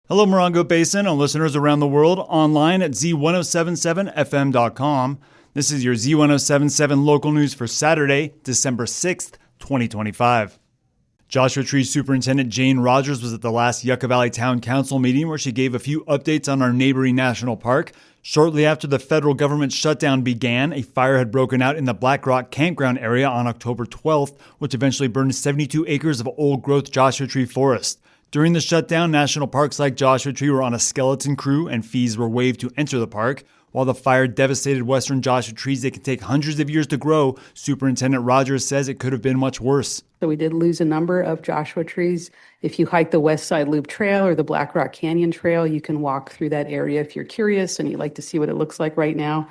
Hello, Morongo Basin and listeners around the world online at Z107.7fm.com. This is your Z107.7 local news for Saturday, December 6th, 2025. Joshua Tree Superintendent Jane Rogers was at the last Yucca Valley Town Council meeting where she gave a few updates on our neighboring national park. Shortly after the federal government shutdown began, a fire had broken out in the Black Rock campground area on October 12th, which eventually burned 72 acres of old-growth Joshua Tree forest. During the shutdown, national parks like Joshua Tree were on a skeleton crew and fees were waived to enter the park. While the fire devastated western Joshua trees that can take hundreds of years to grow, Superintendent Rogers says it could have been much worse. So we did lose a number of Joshua trees. If you hike the West Side Loop Trail or the Black Rock Canyon Trail, you can walk through that area if you're curious and you'd like to see what it looks like right now.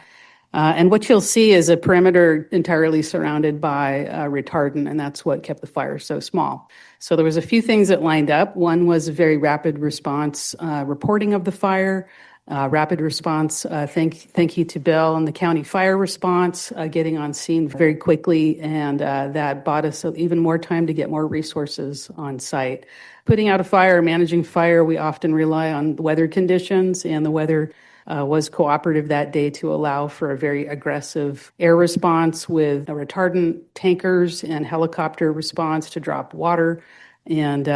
And what you'll see is a perimeter entirely surrounded by retardant, and that's what kept the fire so small. So there was a few things that lined up. One was a very rapid response reporting of the fire. Rapid response, thank you to Bill and the county fire response, getting on scene very quickly, and that bought us even more time to get more resources on site. Putting out a fire, managing fire, we often rely on weather conditions, and the weather was cooperative that day to allow for a very aggressive air response with retardant tankers and helicopter response to drop water. And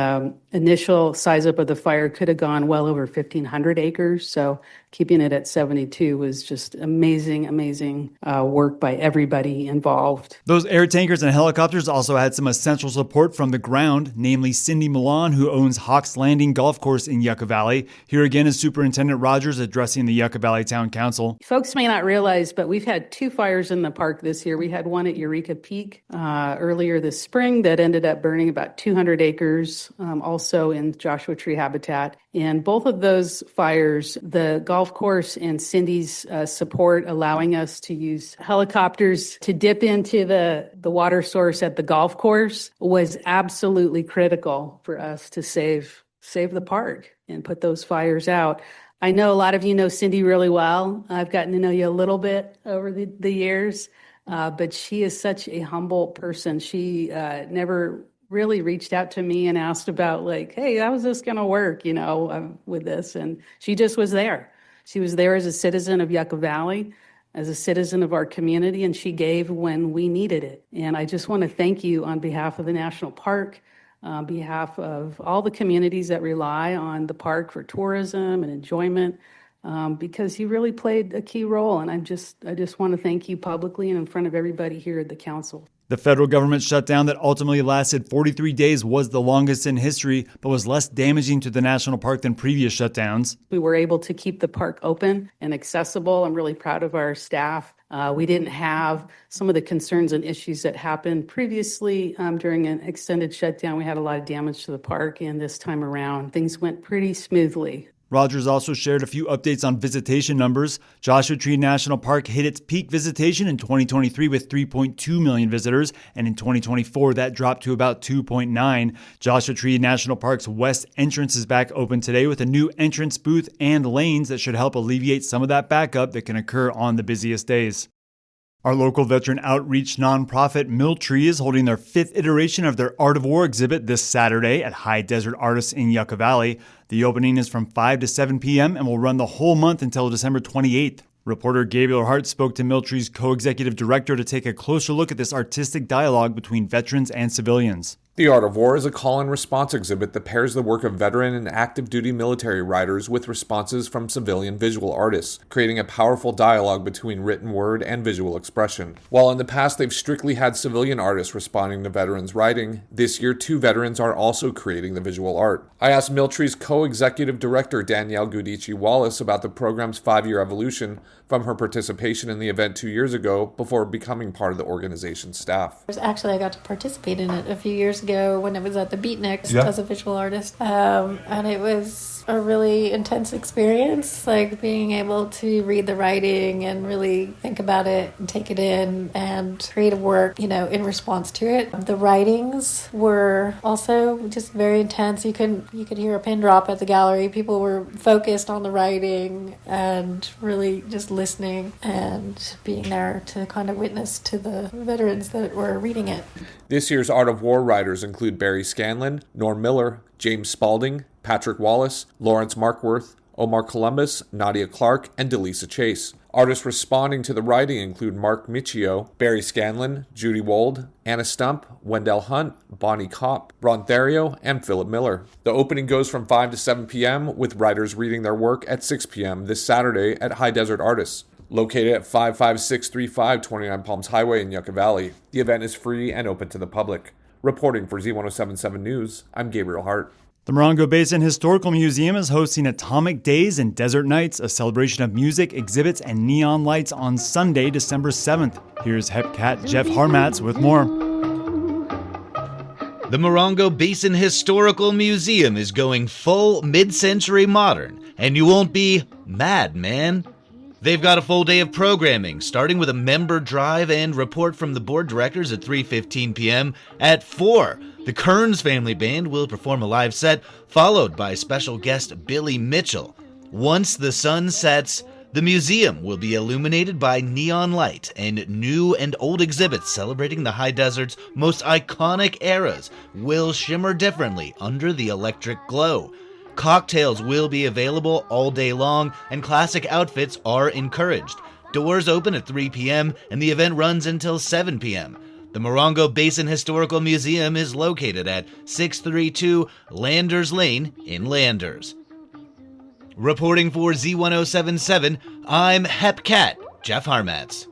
initial size up of the fire could have gone well over 1,500 acres. So keeping it at 72 was just amazing work by everybody involved. Those air tankers and helicopters also had some essential support from the ground, namely Cindy Milan, who owns Hawks Landing Golf Course in Yucca Valley. Here again is Superintendent Rogers addressing the Yucca Valley Town Council. Folks may not realize, but we've had two fires in the park this year. We had one at Eureka Peak earlier this spring that ended up burning about 200 acres, also in Joshua Tree habitat. And both of those fires, the golf course and Cindy's support, allowing us to use helicopters to dip into the water source at the golf course, was absolutely critical for us to save the park and put those fires out. I know a lot of you know Cindy really well. I've gotten to know you a little bit over the years, but she is such a humble person. She never really reached out to me and asked about like, hey, how is this going to work, with this? And she just was there. She was there as a citizen of Yucca Valley, as a citizen of our community, and she gave when we needed it. And I just want to thank you on behalf of the National Park, on behalf of all the communities that rely on the park for tourism and enjoyment, because you really played a key role. And I just want to thank you publicly and in front of everybody here at the council. The federal government shutdown that ultimately lasted 43 days was the longest in history, but was less damaging to the national park than previous shutdowns. We were able to keep the park open and accessible. I'm really proud of our staff. We didn't have some of the concerns and issues that happened previously during an extended shutdown. We had a lot of damage to the park, and this time around, things went pretty smoothly. Rogers also shared a few updates on visitation numbers. Joshua Tree National Park hit its peak visitation in 2023 with 3.2 million visitors, and in 2024 that dropped to about 2.9. Joshua Tree National Park's west entrance is back open today with a new entrance booth and lanes that should help alleviate some of that backup that can occur on the busiest days. Our local veteran outreach nonprofit Milltree is holding their 5th iteration of their Art of War exhibit this Saturday at High Desert Artists in Yucca Valley. The opening is from 5 to 7 p.m. and will run the whole month until December 28th. Reporter Gabriel Hart spoke to Milltree's co-executive director to take a closer look at this artistic dialogue between veterans and civilians. The Art of War is a call and response exhibit that pairs the work of veteran and active duty military writers with responses from civilian visual artists, creating a powerful dialogue between written word and visual expression. While in the past they've strictly had civilian artists responding to veterans' writing, this year 2 veterans are also creating the visual art. I asked Milltree's co-executive director Danielle Gudici-Wallace about the program's 5-year evolution from her participation in the event 2 years ago before becoming part of the organization's staff. Actually, I got to participate in it a few years ago when it was at the Beatniks as a visual artist. And it was a really intense experience, like being able to read the writing and really think about it and take it in and create a work, in response to it. The writings were also just very intense. You could hear a pin drop at the gallery. People were focused on the writing and really just listening and being there to kind of witness to the veterans that were reading it. This year's Art of War writers include Barry Scanlon, Norm Miller, James Spalding, Patrick Wallace, Lawrence Markworth, Omar Columbus, Nadia Clark, and Delisa Chase. Artists responding to the writing include Mark Michio, Barry Scanlon, Judy Wold, Anna Stump, Wendell Hunt, Bonnie Kopp, Rontherio, and Philip Miller. The opening goes from 5 to 7 p.m., with writers reading their work at 6 p.m. this Saturday at High Desert Artists, located at 55635 29 Palms Highway in Yucca Valley. The event is free and open to the public. Reporting for Z107.7 News, I'm Gabriel Hart. The Morongo Basin Historical Museum is hosting Atomic Days and Desert Nights, a celebration of music, exhibits, and neon lights on Sunday, December 7th. Here's Hepcat Jeff Harmatz with more. The Morongo Basin Historical Museum is going full mid-century modern, and you won't be mad, man. They've got a full day of programming, starting with a member drive and report from the board directors at 3:15 p.m. At 4, the Kearns Family Band will perform a live set, followed by special guest Billy Mitchell. Once the sun sets, the museum will be illuminated by neon light, and new and old exhibits celebrating the high desert's most iconic eras will shimmer differently under the electric glow. Cocktails will be available all day long, and classic outfits are encouraged. Doors open at 3 p.m., and the event runs until 7 p.m. The Morongo Basin Historical Museum is located at 632 Landers Lane in Landers. Reporting for Z107.7, I'm Hepcat Jeff Harmatz.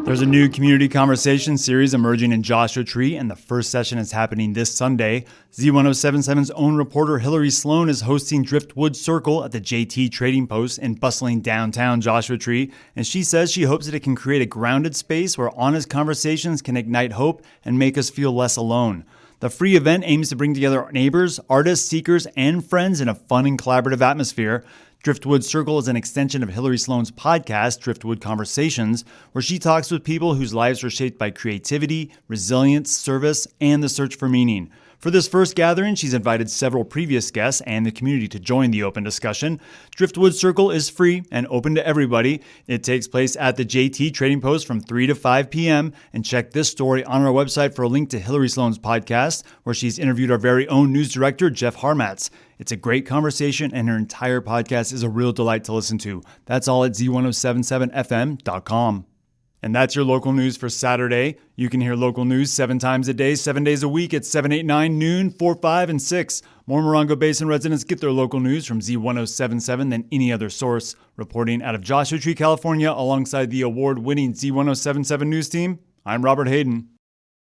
There's a new community conversation series emerging in Joshua Tree, and the first session is happening this Sunday. Z107.7's own reporter Hillary Sloan is hosting Driftwood Circle at the JT Trading Post in bustling downtown Joshua Tree, and she says she hopes that it can create a grounded space where honest conversations can ignite hope and make us feel less alone. The free event aims to bring together neighbors, artists, seekers, and friends in a fun and collaborative atmosphere. Driftwood Circle is an extension of Hillary Sloan's podcast, Driftwood Conversations, where she talks with people whose lives are shaped by creativity, resilience, service, and the search for meaning. For this first gathering, she's invited several previous guests and the community to join the open discussion. Driftwood Circle is free and open to everybody. It takes place at the JT Trading Post from 3 to 5 p.m. And check this story on our website for a link to Hillary Sloan's podcast, where she's interviewed our very own news director, Jeff Harmatz. It's a great conversation, and her entire podcast is a real delight to listen to. That's all at Z107.7fm.com. And that's your local news for Saturday. You can hear local news 7 times a day, 7 days a week at 7, 8, 9, noon, 4, 5, and 6. More Morongo Basin residents get their local news from Z107.7 than any other source. Reporting out of Joshua Tree, California, alongside the award-winning Z107.7 news team, I'm Robert Hayden.